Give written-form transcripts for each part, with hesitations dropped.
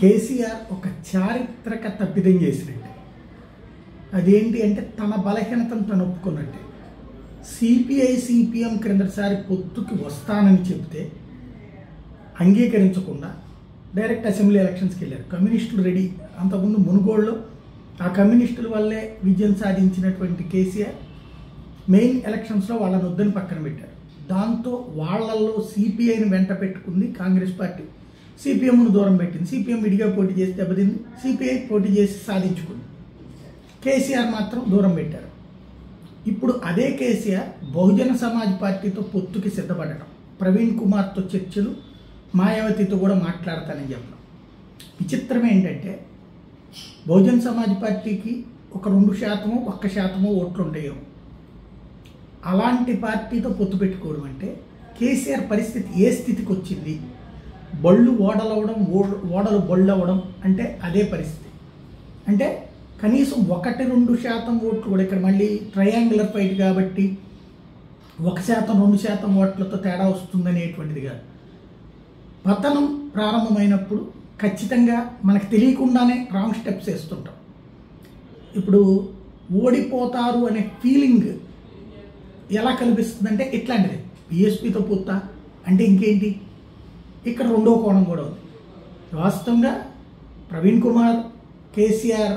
కేసీఆర్ ఒక చారిత్రక తప్పిదం చేసినట్టే. అదేంటి అంటే తన బలహీనతను తను ఒప్పుకున్నట్టే. సిపిఐ సిపిఎం క్రిందసారి పొత్తుకి వస్తానని చెప్తే అంగీకరించకుండా డైరెక్ట్ అసెంబ్లీ ఎలక్షన్స్కి వెళ్ళారు. కమ్యూనిస్టులు రెడీ. అంతకుముందు మునుగోడులో ఆ కమ్యూనిస్టుల వల్లే విజయం సాధించినటువంటి కేసీఆర్ మెయిన్ ఎలక్షన్స్లో వాళ్ళని వద్దని పక్కన పెట్టారు. దాంతో వాళ్ళల్లో సిపిఐని వెంట పెట్టుకుంది కాంగ్రెస్ పార్టీ, సిపిఎంను దూరం పెట్టింది. సిపిఎం విడిగా పోటీ చేసి దెబ్బతింది, సిపిఐ పోటీ చేసి సాధించుకుంది. కేసీఆర్ మాత్రం దూరం పెట్టారు. ఇప్పుడు అదే కేసీఆర్ బహుజన సమాజ్ పార్టీతో పొత్తుకి సిద్ధపడటం, ప్రవీణ్ కుమార్తో చర్చలు, మాయావతితో కూడా మాట్లాడతానని చెప్పడం. విచిత్రం ఏంటంటే బహుజన సమాజ్ పార్టీకి ఒక 2% 1% ఓట్లు ఉంటాయో. అలాంటి పార్టీతో పొత్తు పెట్టుకోవడం అంటే కేసీఆర్ పరిస్థితి ఏ స్థితికి వచ్చింది? బళ్ళు ఓడలవ్వడం, ఓడలు బళ్ళు అవ్వడం అంటే అదే పరిస్థితి. అంటే కనీసం 1-2% ఓట్లు కూడా ఇక్కడ మళ్ళీ ట్రయాంగులర్ ఫైట్ కాబట్టి 1% 2% ఓట్లతో తేడా వస్తుందనేటువంటిది కాదు. పతనం ప్రారంభమైనప్పుడు ఖచ్చితంగా మనకు తెలియకుండానే రాంగ్ స్టెప్స్ వేస్తుంటాం. ఇప్పుడు ఓడిపోతారు అనే ఫీలింగ్ ఎలా కనిపిస్తుందంటే ఇట్లాంటిది. బీఎస్పీతో పొత్తా అంటే ఇంకేంటి? ఇక్కడ రెండో కోణం కూడా ఉంది. వాస్తవంగా ప్రవీణ్ కుమార్ కేసీఆర్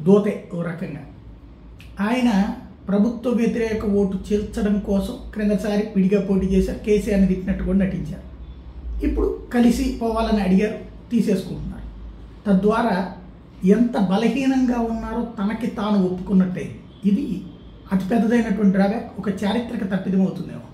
దోతే ఓ రకంగా. ఆయన ప్రభుత్వ వ్యతిరేక ఓటు చేర్చడం కోసం క్రిందసారి విడిగా పోటీ చేశారు. కేసీఆర్ని తిట్టినట్టు కూడా నటించారు. ఇప్పుడు కలిసి పోవాలని అడిగారు, తీసేసుకుంటున్నారు. తద్వారా ఎంత బలహీనంగా ఉన్నారో తనకి తాను ఒప్పుకున్నట్టే. ఇది అతి పెద్దదైనటువంటి డ్రాబ్యాక్, ఒక చారిత్రక తప్పిదం అవుతుందేమో.